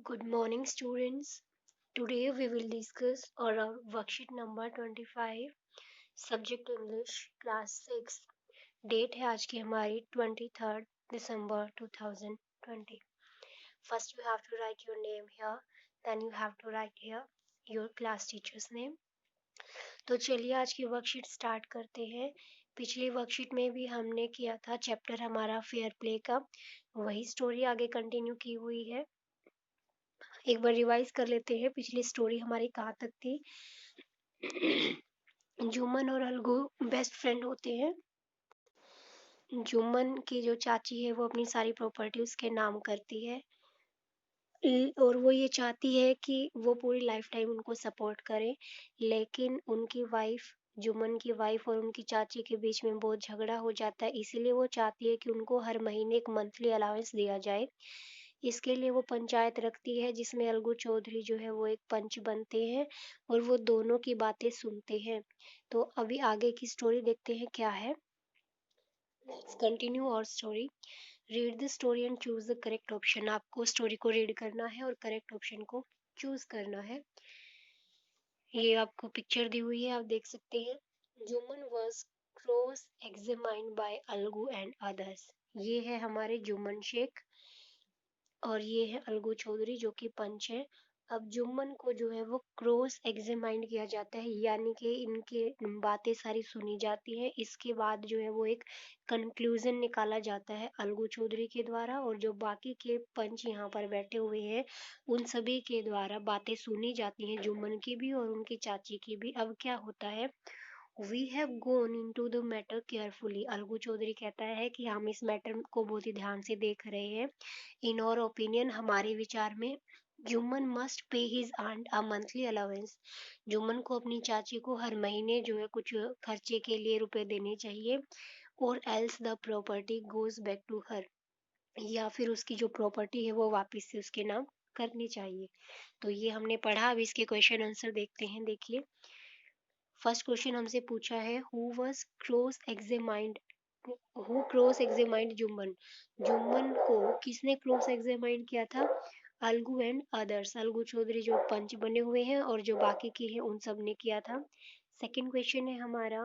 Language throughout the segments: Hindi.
Good morning, students. Today we will discuss our worksheet number 25, subject English, class 6. Date है आज की हमारी 23rd December 2020. First you have to write your name here, then you have to write here your class teacher's name. तो चलिए आज की वर्कशीट स्टार्ट करते हैं। पिछली वर्कशीट में भी हमने किया था चैप्टर हमारा फेयर प्ले का, वही स्टोरी आगे कंटिन्यू की हुई है। एक बार रिवाइज कर लेते हैं पिछली स्टोरी हमारी कहाँ तक थी। जुम्मन और अलगू बेस्ट फ्रेंड होते हैं। जुम्मन की जो चाची है वो अपनी सारी प्रॉपर्टी उसके नाम करती है और वो ये चाहती है कि वो पूरी लाइफ टाइम उनको सपोर्ट करे, लेकिन उनकी वाइफ जुम्मन की वाइफ और उनकी चाची के बीच में बहुत झगड़ा हो जाता है, इसीलिए वो चाहती है कि उनको हर महीने एक मंथली अलाउंस दिया जाए। इसके लिए वो पंचायत रखती है जिसमें अलगू चौधरी जो है वो एक पंच बनते हैं और वो दोनों की बातें सुनते हैं। तो अभी आगे की स्टोरी देखते हैं क्या है। लेट्स कंटिन्यू और story. Read the story and choose the correct option. आपको स्टोरी को रीड करना है और करेक्ट ऑप्शन को चूज करना है। ये आपको पिक्चर दी हुई है, आप देख सकते हैं। Jumman was cross examined by Algu and others. ये है हमारे जुम्मन शेख और ये है अलगू चौधरी जो कि पंच है। अब जुम्मन को जो है वो क्रॉस एग्जामाइंड किया जाता है, यानी कि इनके बातें सारी सुनी जाती हैं। इसके बाद जो है वो एक कंक्लूजन निकाला जाता है अलगू चौधरी के द्वारा, और जो बाकी के पंच यहाँ पर बैठे हुए हैं उन सभी के द्वारा बातें सुनी जाती हैं, जुम्मन की भी और उनकी चाची की भी। अब क्या होता है, we have gone into the matter carefully. Algu Chaudhary कहता है कि हम इस मैटर को बहुत ही ध्यान से देख रहे हैं। इन और ओपिनियन, हमारे विचार में, Jumman must pay his aunt a monthly allowance. Jumman को अपनी चाची को हर महीने जो है कुछ खर्चे के लिए रुपए देने चाहिए, और else the property goes back to her, या फिर उसकी जो प्रॉपर्टी है वो वापस से उसके नाम करनी चाहिए। तो ये हमने पढ़ा। अब इसके क्वेश्चन आंसर देखते हैं। देखिए, फर्स्ट क्वेश्चन हमसे पूछा है who cross examined Jumman. Jumman को किसने क्रॉस एग्जामाइंड किया था? Algu and others. अलगू चौधरी जो पंच बने हुए हैं और जो बाकी के हैं उन सब ने किया था। सेकंड क्वेश्चन है हमारा,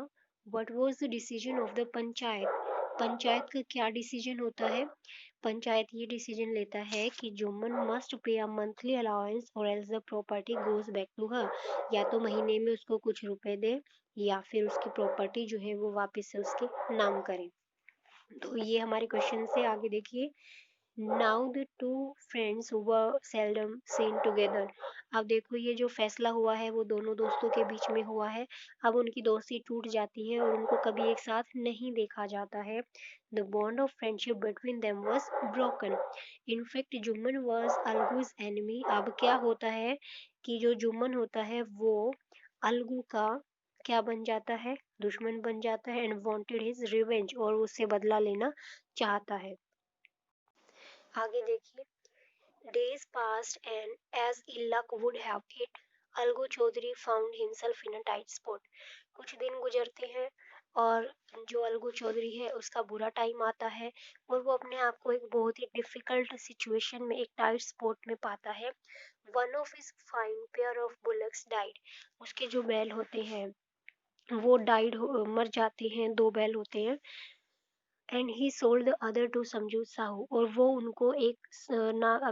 what was the decision of the panchayat. Panchayat का क्या डिसीजन होता है? पंचायत ये डिसीजन लेता है कि Jumman must pay a monthly allowance और else the property goes back to her. या तो महीने में उसको कुछ रुपए दे या फिर उसकी प्रॉपर्टी जो है वो वापस से उसके नाम करें। तो ये हमारे क्वेश्चन से आगे देखिए। Now the two friends were seldom seen together. अब देखो, ये जो फैसला हुआ है वो दोनों दोस्तों के बीच में हुआ है। अब उनकी दोस्ती टूट जाती है और उनको कभी एक साथ नहीं देखा जाता है। The bond of friendship between them was broken. In fact Jumman was Algu's enemy. अब क्या होता है कि जो जुम्मन होता है वो अलगू का क्या बन जाता है? दुश्मन बन जाता है। एंड वांटेड हिज रिवेंज, और उससे बदला लेना चाहता है। आगे देखिए, days passed and as ill luck would have it, Algu Chaudhary found himself in a tight spot. कुछ दिन गुजरते हैं और जो अलगू चौधरी है उसका बुरा टाइम आता है और वो अपने आप को एक बहुत ही डिफिकल्ट सिचुएशन में, एक टाइट स्पॉट में पाता है। One of his fine pair of bullocks died. उसके जो बैल होते हैं वो मर जाते हैं, दो बैल होते हैं। And he sold the other to Samjhu Sahu, और वो उनको एक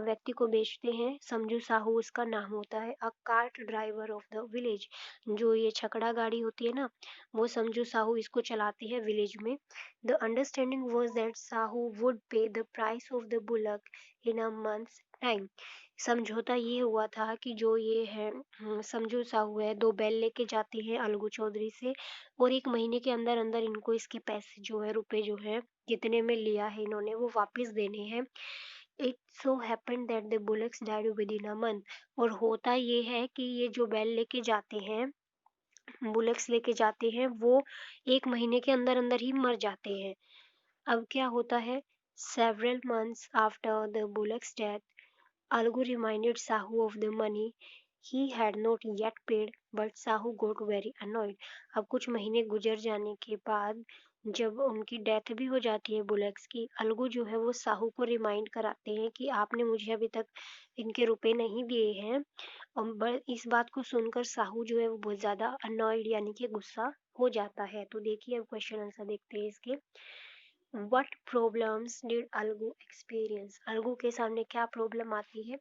व्यक्ति को बेचते हैं। समझू साहू उसका नाम होता है। A cart driver of the village. जो ये छकड़ा गाड़ी होती है ना, वो समझू साहू इसको चलाते हैं विलेज में। The understanding was that Sahu would pay the price of the bullock in a month's time. समझौता ये हुआ था कि जो ये है समझू साहू है, दो बैल लेके जाते हैं अलगू चौधरी से, और एक महीने के अंदर अंदर इनको इसके पैसे जो है, रुपए जो है, जितने में लिया है इन्होंने, वो वापस देने हैं। It so happened that the bullets died with in a month. और होता ये है कि ये जो बैल लेके जाते हैं, बुलेट्स लेके जाते हैं, वो एक महीने के अंदर अंदर ही मर जाते हैं। अब क्या होता है, several months after the bullets death, Algu reminded Sahu of the money he had not yet paid, but Sahu got very annoyed। अब कुछ महीने गुजर जाने के बाद जब उनकी डेथ भी हो जाती है बुलेक्स की, अलगू जो है वो साहू को रिमाइंड कराते हैं कि आपने मुझे अभी तक इनके रुपए नहीं दिए हैं। इस बात को सुनकर साहू जो है वो बहुत ज़्यादा अनॉयड यानी कि गुस्सा हो जाता है। तो देखिए अब क्वेश्चन आंसर देखते हैं इसके। What problems did Algu experience? Algu के सामने क्या प्रॉब्लम आती है?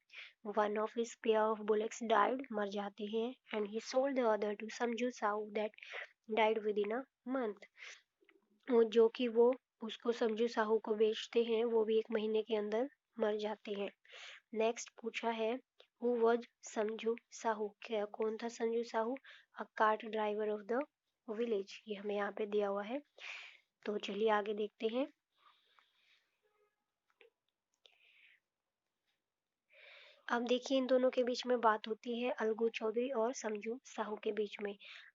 One of his pair of bullocks died, मर जाते हैं, and he sold the other to Samju Sahu that died within a month. जो कि वो उसको समझू साहू को बेचते हैं, वो भी 1 महीने के अंदर मर जाते हैं। नेक्स्ट पूछा है हु वॉज समझू साहू, क्या कौन था समझू Sahu? A cart driver of the village, ये हमें यहाँ पे दिया हुआ है। तो चलिए आगे देखते हैं। अब देखिए इन दोनों के बीच में बात होती है अलगू चौधरी और समझू साहू के बीच में।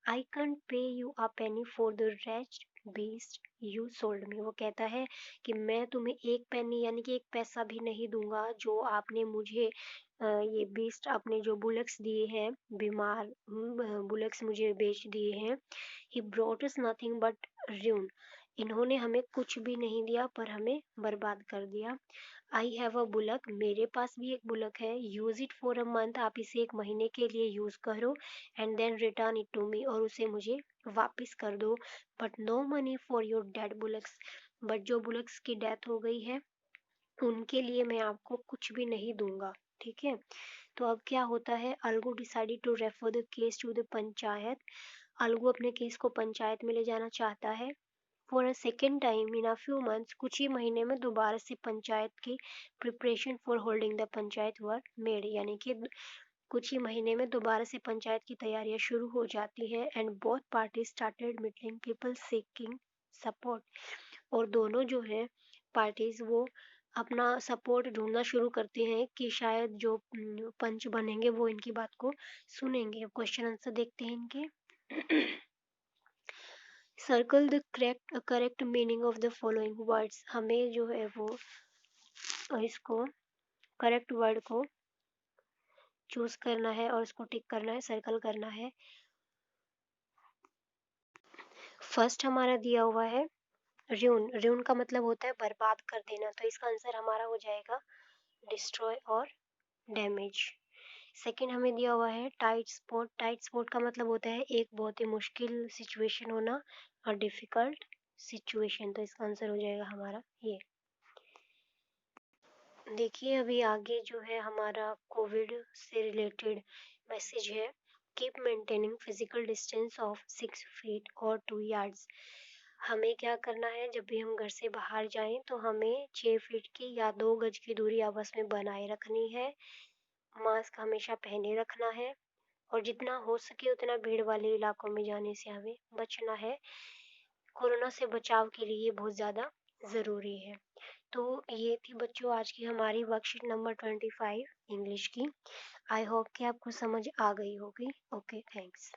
I can't pay you a penny for the rest beast you sold me. वो कहता है कि मैं तुम्हें 1 पेनी यानी कि 1 पैसा भी नहीं दूंगा जो आपने मुझे ये बीस्ट अपने जो बुलेक्स दिए हैं, बीमार बुलेक्स मुझे बेच दिए हैं। He brought us nothing but ruin। इन्होंने हमें कुछ भी नहीं दिया पर हमें बर्बाद कर दिया। आई हैव अ बुलक, मेरे पास भी एक बुलक है। Use it for a month, आप इसे 1 महीने के लिए यूज करो। And then return it to me, और उसे मुझे वापस कर दो। But no money for your dead bullocks, but जो बुलक्स की डेथ हो गई है उनके लिए मैं आपको कुछ भी नहीं दूंगा। ठीक है, तो अब क्या होता है, Algu decided to refer the case to the panchayat. Algu अपने केस को पंचायत में ले जाना चाहता है। For a second time in a few months, कुछ ही महीने में दोबारा से पंचायत की preparation for holding the panchayat were made, यानी कि कुछ ही महीने में दोबारा से पंचायत की तैयारियां शुरू हो जाती है। And both party started meeting people seeking support, और दोनों जो है पार्टीज वो अपना सपोर्ट ढूंढना शुरू करते हैं कि शायद जो पंच बनेंगे वो इनकी बात को सुनेंगे। क्वेश्चन आंसर देखते हैं इनके। Circle the correct meaning of the following words, हमें जो है वो इसको करेक्ट वर्ड को चूज करना है और इसको टिक करना है, सर्कल करना है। फर्स्ट हमारा दिया हुआ है र्यून। र्यून का मतलब होता है बर्बाद कर देना, तो इसका आंसर हमारा हो जाएगा डिस्ट्रॉय और डैमेज। सेकंड हमें दिया हुआ है टाइट स्पॉट। टाइट स्पॉट का मतलब होता है एक बहुत ही मुश्किल सिचुएशन होना, और डिफिकल्ट सिचुएशन, तो इसका आंसर हो जाएगा हमारा ये। देखिए अभी आगे जो है हमारा कोविड से रिलेटेड मैसेज है। Keep maintaining physical distance of 6 feet और 2 यार्ड्स। हमें क्या करना है, जब भी हम घर से बाहर जाएं तो हमें 6 फीट की या 2 गज की दूरी आपस में बनाए रखनी है। मास्क हमेशा पहने रखना है, और जितना हो सके उतना भीड़ वाले इलाकों में जाने से हमें बचना है। कोरोना से बचाव के लिए बहुत ज़्यादा ज़रूरी है। तो ये थी बच्चों आज की हमारी वर्कशीट नंबर 25 इंग्लिश की। आई होप कि आपको समझ आ गई होगी। Okay, thanks.